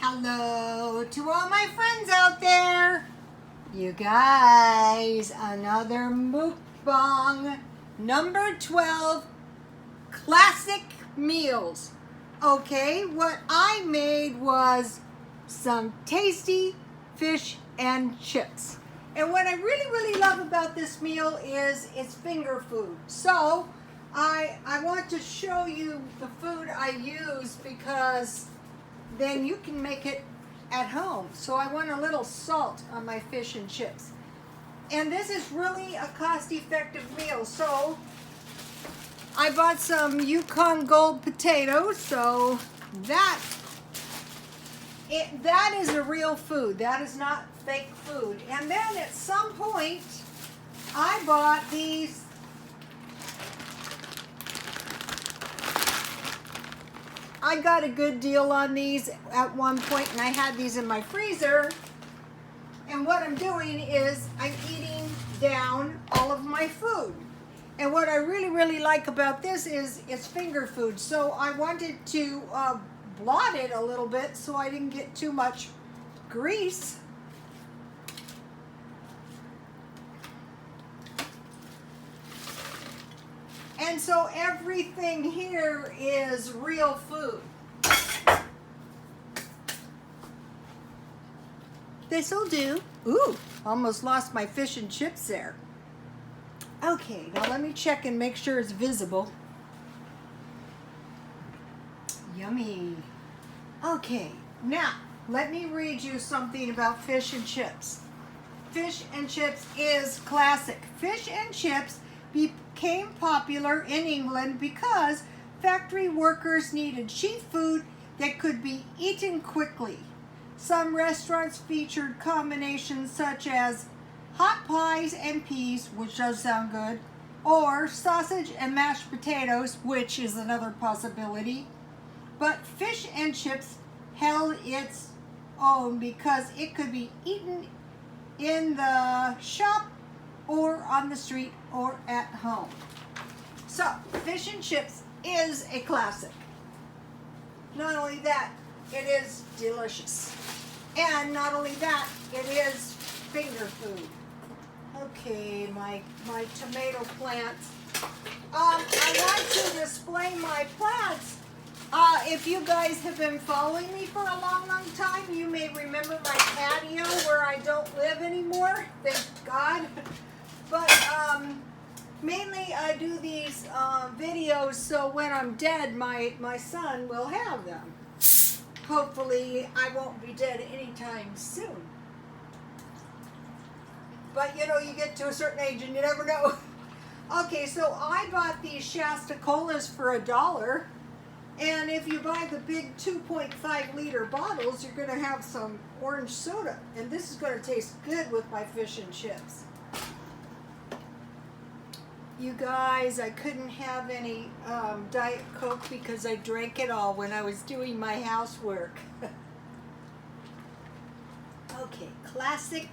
Hello to all my friends out there. You guys, another mukbang, number 12, classic meals. Okay, what I made was some tasty fish and chips. And what I really love about this meal is it's finger food. So I want to show you the food I use because then you can make it at home. So I want a little salt on my fish and chips. And this is really a cost-effective meal. So I bought some Yukon Gold potatoes. So that is a real food. That is not fake food. And then at some point, I bought these I got a good deal on these at one point, and I had these in my freezer. And what I'm doing is I'm eating down all of my food. And what I really like about this is it's finger food. So I wanted to blot it a little bit so I didn't get too much grease. And so everything here is real food. This'll do. Ooh, almost lost my fish and chips there. Okay, now let me check and make sure it's visible. Yummy. Okay, now let me read you something about fish and chips. Fish and chips is classic. Fish and chips became popular in England because factory workers needed cheap food that could be eaten quickly. Some restaurants featured combinations such as hot pies and peas, which does sound good, or sausage and mashed potatoes, which is another possibility. But fish and chips held its own because it could be eaten in the shop or on the street or at home. So, fish and chips is a classic. Not only that, it is delicious. And not only that, it is finger food. Okay, my tomato plants. I want to display my plants. If you guys have been following me for a long time, you may remember my patio where I don't live anymore. Thank God. But mainly I do these videos so when I'm dead, my son will have them. Hopefully I won't be dead anytime soon. But you know, you get to a certain age and you never know. Okay, so I bought these Shasta Colas for $1. And if you buy the big 2.5 liter bottles, you're going to have some orange soda. And this is going to taste good with my fish and chips. You guys, I couldn't have any Diet Coke because I drank it all when I was doing my housework. Okay, classic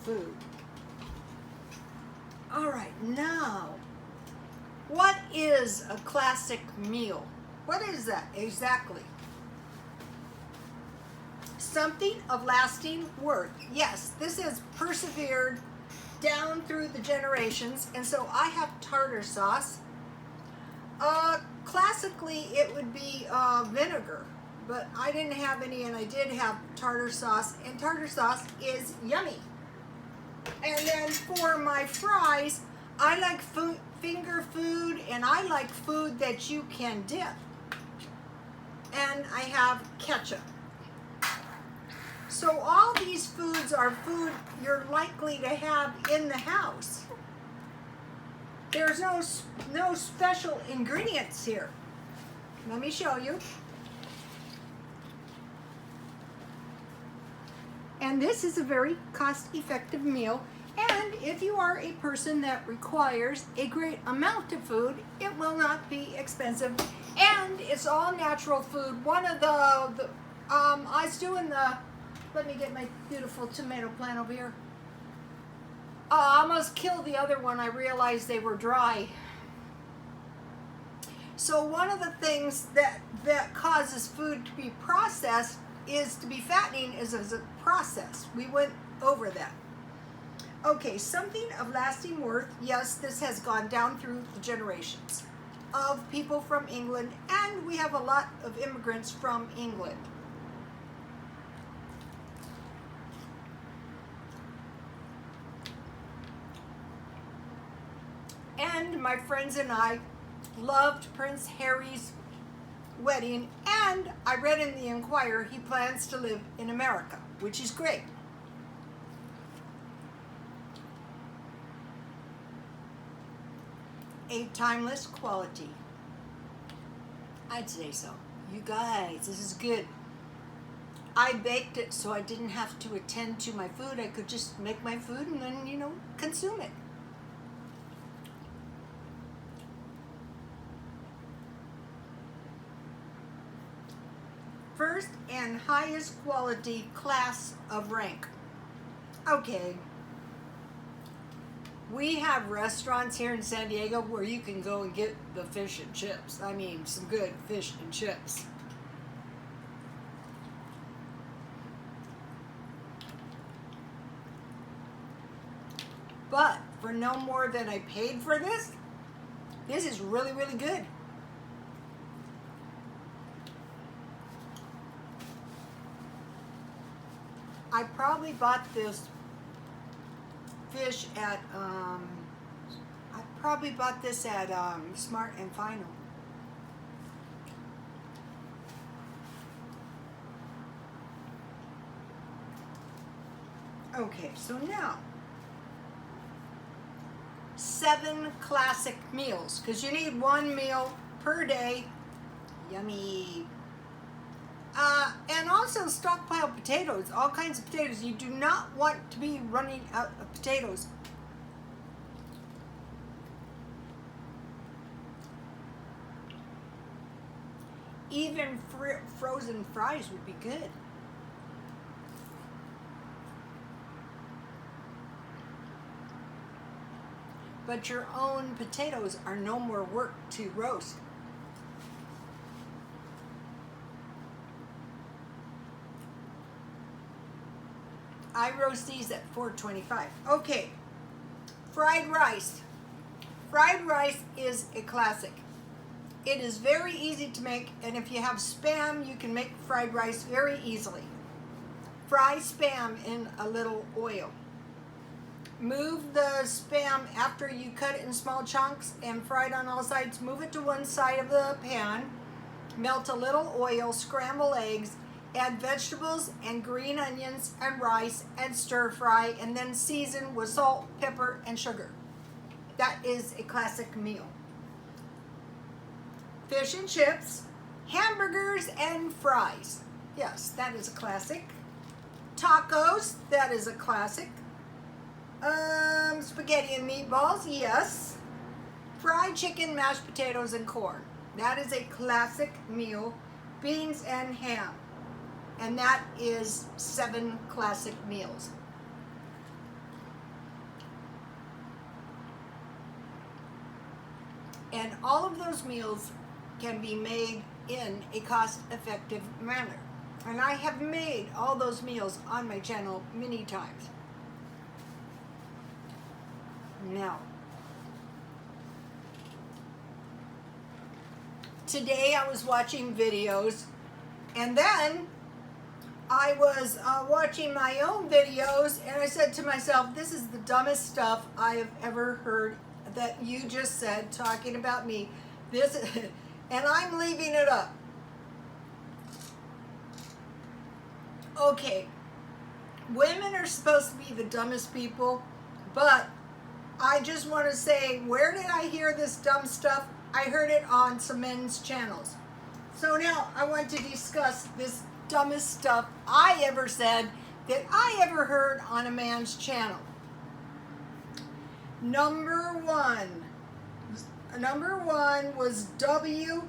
food. All right, now, what is a classic meal? What is that exactly? Something of lasting worth. Yes, this has persevered down through the generations, and so I have tartar sauce. Classically, it would be vinegar, but I didn't have any, and I did have tartar sauce, and tartar sauce is yummy. And then for my fries, I like finger food, and I like food that you can dip. And I have ketchup. So all these foods are food you're likely to have in the house. There's no special ingredients here. Let me show you. And this is a very cost-effective meal. And if you are a person that requires a great amount of food, it will not be expensive. And it's all natural food. One of I was doing let me get my beautiful tomato plant over here. I almost killed the other one. I realized they were dry. So one of the things that causes food to be processed is to be fattening is a process. We went over that. Okay, something of lasting worth. Yes, this has gone down through the generations of people from England, and we have a lot of immigrants from England. And my friends and I loved Prince Harry's wedding, and I read in the Enquirer he plans to live in America, which is great. A timeless quality. I'd say so. You guys, this is good. I baked it so I didn't have to attend to my food. I could just make my food and then, you know, consume it. First and highest quality class of rank. Okay. We have restaurants here in San Diego where you can go and get the fish and chips. I mean, some good fish and chips. But for no more than I paid for this, this is really, really good. I probably bought this fish at Smart and Final. Okay, so now 7 classic meals, because you need 1 meal per day. Yummy. And also stockpile potatoes, all kinds of potatoes. You do not want to be running out of potatoes. Even frozen fries would be good. But your own potatoes are no more work to roast. I roast these at $4.25. Okay, fried rice. Fried rice is a classic. It is very easy to make, and if you have Spam, you can make fried rice very easily. Fry Spam in a little oil. Move the Spam after you cut it in small chunks and fry it on all sides. Move it to one side of the pan. Melt a little oil, scramble eggs, add vegetables and green onions and rice and stir fry, and then season with salt, pepper, and sugar. That is a classic meal. Fish and chips, hamburgers and fries. Yes, that is a classic. Tacos, that is a classic. Spaghetti and meatballs, yes. Fried chicken, mashed potatoes, and corn. That is a classic meal. Beans and ham. And that is 7 classic meals. And all of those meals can be made in a cost-effective manner. And I have made all those meals on my channel many times. Now, today I was watching videos, and then I was watching my own videos, and I said to myself, this is the dumbest stuff I have ever heard that you just said, talking about me. This, and I'm leaving it up. Okay, women are supposed to be the dumbest people, but I just want to say, where did I hear this dumb stuff? I heard it on some men's channels. So now I want to discuss this dumbest stuff I ever said that I ever heard on a man's channel. Number one was W.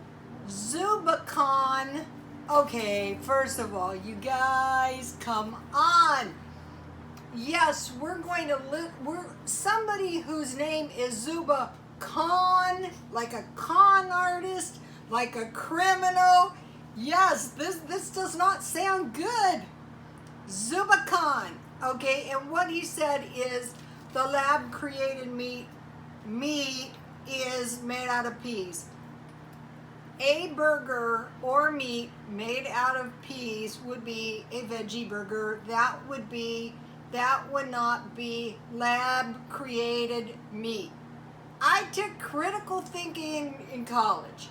Zubicon. Okay, first of all, you guys, come on. Yes, we're going to somebody whose name is Zuba Khan, like a con artist, like a criminal. Yes, this does not sound good. Zubicon. Okay, and what he said is the lab created meat is made out of peas. A burger or meat made out of peas would be a veggie burger. That would not be lab created meat. I took critical thinking in college.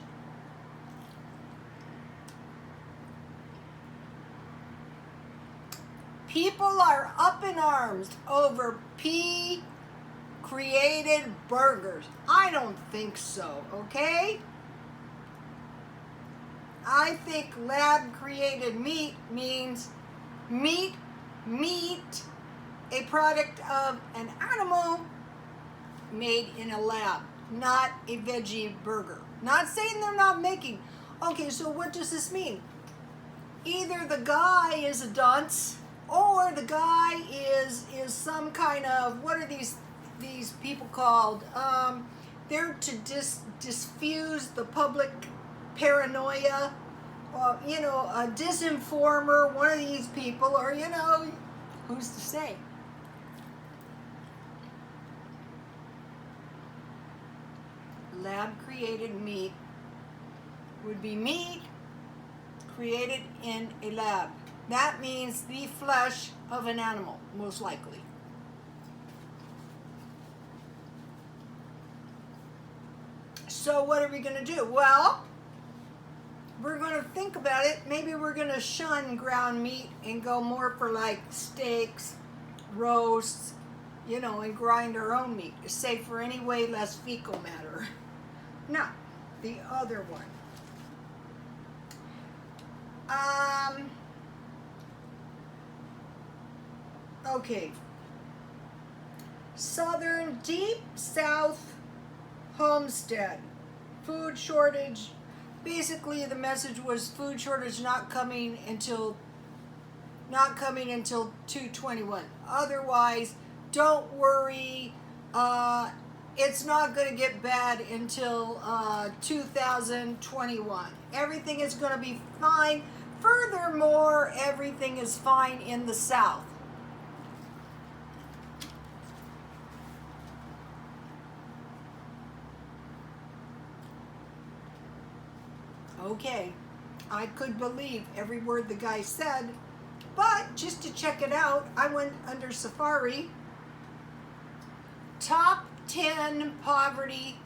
People are up in arms over pea created burgers. I don't think so, okay? I think lab created meat means meat, a product of an animal made in a lab, not a veggie burger. Not saying they're not making. Okay, so what does this mean? Either the guy is a dunce or the guy is some kind of, what are these people called? They're to diffuse the public paranoia, or a disinformer, one of these people, or who's to say? Lab created meat would be meat created in a lab. That means the flesh of an animal, most likely. So what are we going to do? Well, we're going to think about it. Maybe we're going to shun ground meat and go more for like steaks, roasts, and grind our own meat. It's safer anyway, less fecal matter. Now, the other one. Okay. Southern Deep South Homestead. Food shortage. Basically, the message was food shortage not coming until 2/21. Otherwise, don't worry. It's not going to get bad until 2021. Everything is going to be fine. Furthermore, everything is fine in the South. Okay, I could believe every word the guy said, but just to check it out, I went under Safari. Top 10 poverty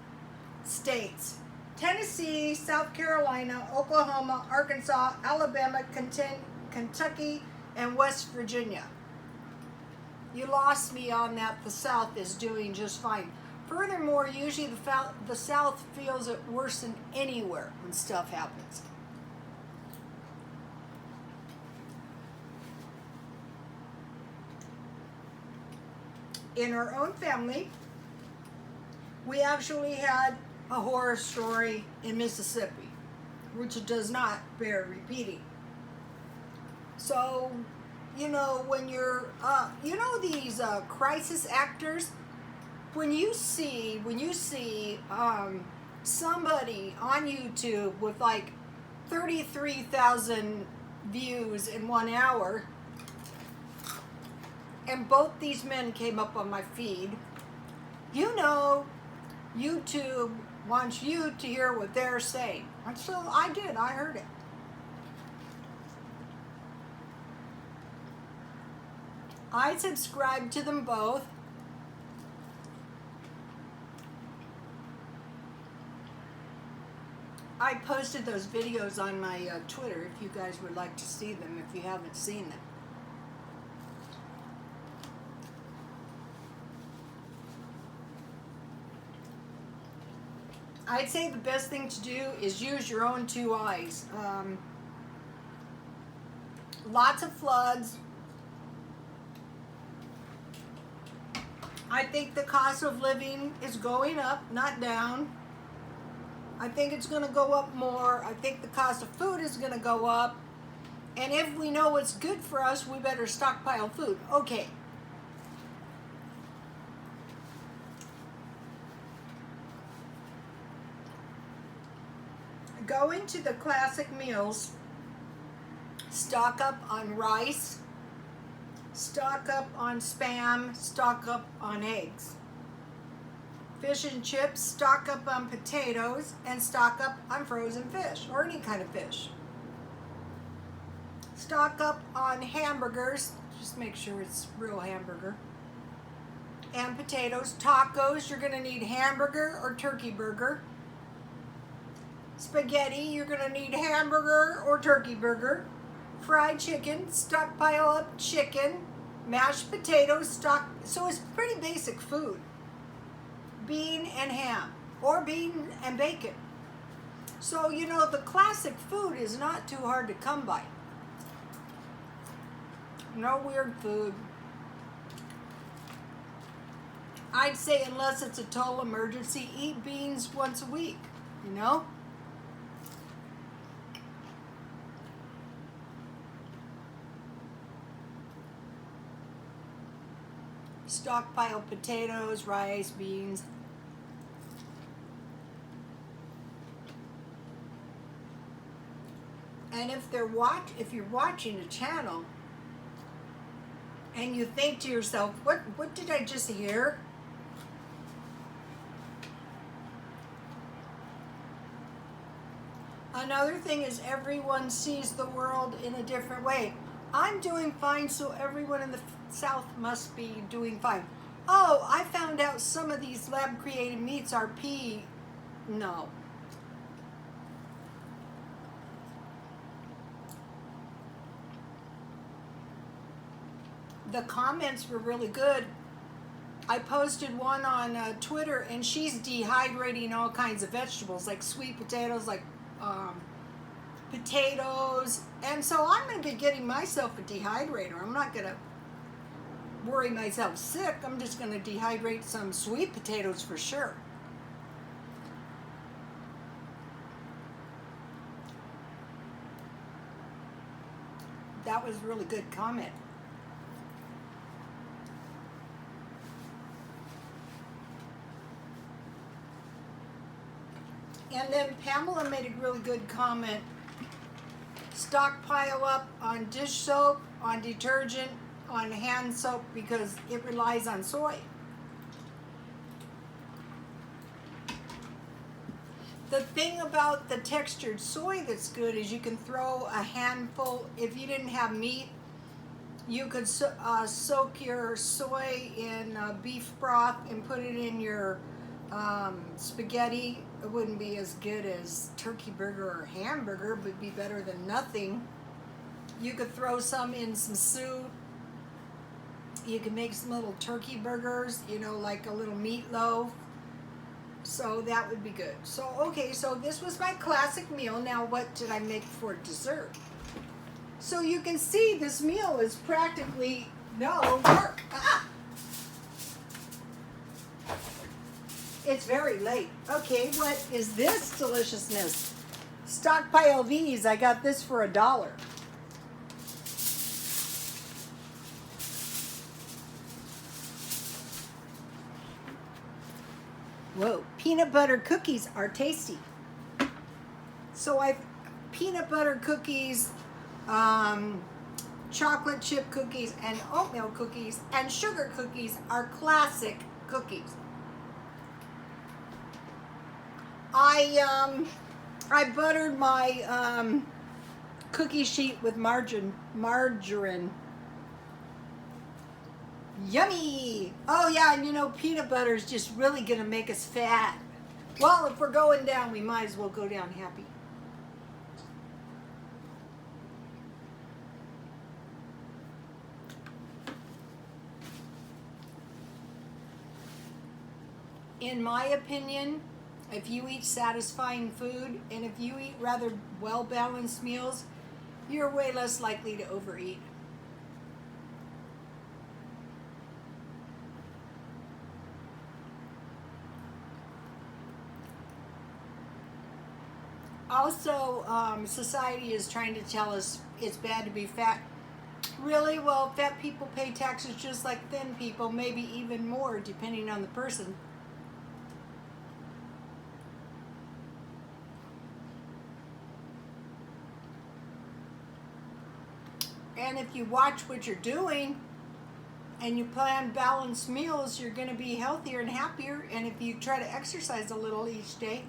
states: Tennessee, South Carolina, Oklahoma, Arkansas, Alabama, Kentucky, and West Virginia. You lost me on that. The South is doing just fine. Furthermore, usually the South feels it worse than anywhere when stuff happens. In our own family, we actually had a horror story in Mississippi, which does not bear repeating. So, when you're, these crisis actors, when you see somebody on YouTube with like 33,000 views in 1 hour, and both these men came up on my feed, YouTube wants you to hear what they're saying. And so I did, I heard it. I subscribed to them both. I posted those videos on my Twitter if you guys would like to see them, if you haven't seen them. I'd say the best thing to do is use your own two eyes. Lots of floods. I think the cost of living is going up, not down. I think it's going to go up more. I think the cost of food is going to go up. And if we know what's good for us, we better stockpile food. Okay. Going to the classic meals Stock up on rice, stock up on Spam, stock up on eggs. Fish and chips, stock up on potatoes, and stock up on frozen fish, or any kind of fish. Stock up on hamburgers, just make sure it's real hamburger, and potatoes. Tacos, you're going to need hamburger or turkey burger. Spaghetti, you're going to need hamburger or turkey burger. Fried chicken, stockpile up chicken. Mashed potatoes, so it's pretty basic food. Bean and ham, or bean and bacon. So, you know, the classic food is not too hard to come by. No weird food. I'd say unless it's a total emergency, eat beans once a week, you know? Stockpile potatoes, rice, beans. And if you're watching a channel and you think to yourself, what did I just hear? Another thing is everyone sees the world in a different way. I'm doing fine, so everyone in the South must be doing fine. Oh, I found out some of these lab-created meats are pea. No. The comments were really good. I posted one on Twitter, and she's dehydrating all kinds of vegetables, like sweet potatoes, like potatoes. And so I'm going to be getting myself a dehydrator. I'm not going to worry myself sick. I'm just going to dehydrate some sweet potatoes for sure. That was a really good comment. And then Pamela made a really good comment. Stockpile up on dish soap, on detergent, on hand soap, because it relies on soy. The thing about the textured soy that's good is you can throw a handful. If you didn't have meat, you could soak your soy in beef broth and put it in your spaghetti. It wouldn't be as good as turkey burger or hamburger, but be better than nothing. You could throw some in some soup. You can make some little turkey burgers, you know, like a little meatloaf. So that would be good. So, okay, so this was my classic meal. Now, what did I make for dessert? So you can see this meal is practically no work. Ah! It's very late. Okay, what is this deliciousness? Stockpile these. I got this for $1. Whoa, peanut butter cookies are tasty. So I've peanut butter cookies, chocolate chip cookies, and oatmeal cookies, and sugar cookies are classic cookies. I buttered my cookie sheet with margarine. Yummy! Oh yeah, and you know, peanut butter is just really gonna make us fat. Well, if we're going down, we might as well go down happy. In my opinion, if you eat satisfying food and if you eat rather well-balanced meals, you're way less likely to overeat. Also, society is trying to tell us it's bad to be fat. Really? Well, fat people pay taxes just like thin people, maybe even more, depending on the person. if you watch what you're doing and you plan balanced meals, you're going to be healthier and happier. And if you try to exercise a little each day.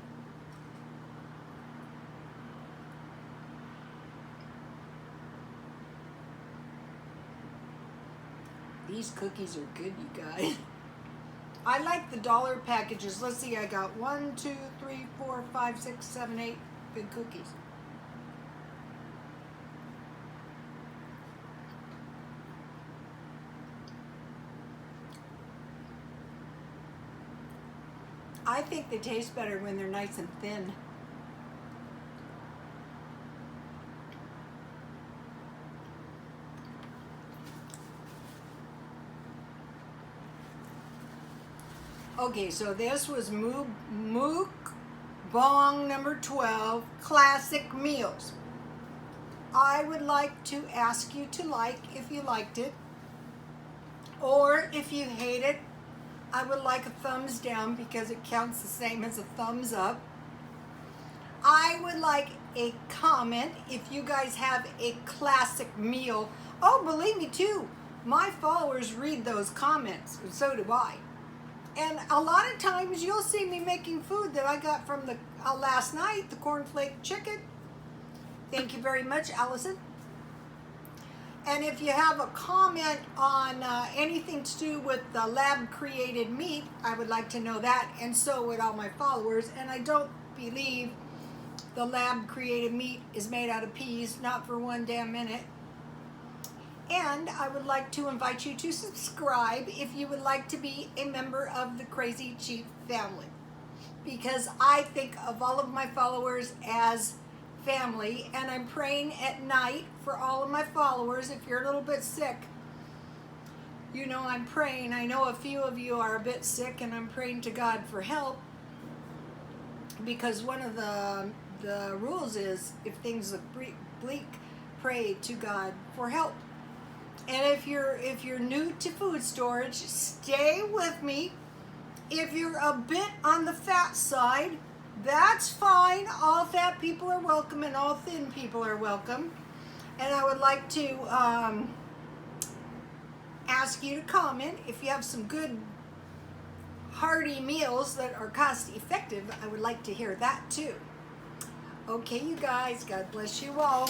These cookies are good, you guys. I like the dollar packages. Let's see, I got 1, 2, 3, 4, 5, 6, 7, 8 big cookies. I think they taste better when they're nice and thin. Okay, so this was Mukbang number 12, Classic Meals. I would like to ask you to like if you liked it, or if you hate it, I would like a thumbs down because it counts the same as a thumbs up. I would like a comment if you guys have a classic meal. Oh, believe me too, my followers read those comments, and so do I. And a lot of times you'll see me making food that I got from the last night, the cornflake chicken. Thank you very much, Allison. And if you have a comment on anything to do with the lab-created meat, I would like to know that, and so would all my followers. And I don't believe the lab-created meat is made out of peas, not for one damn minute. And I would like to invite you to subscribe if you would like to be a member of the Crazy Chief family. Because I think of all of my followers as family, and I'm praying at night for all of my followers. If you're a little bit sick, you know I'm praying. I know a few of you are a bit sick, and I'm praying to God for help. Because one of the rules is, if things look bleak, pray to God for help. And if you're new to food storage, stay with me. If you're a bit on the fat side, that's fine. All fat people are welcome and all thin people are welcome. And I would like to ask you to comment if you have some good hearty meals that are cost effective. I would like to hear that too. Okay, you guys, God bless you all.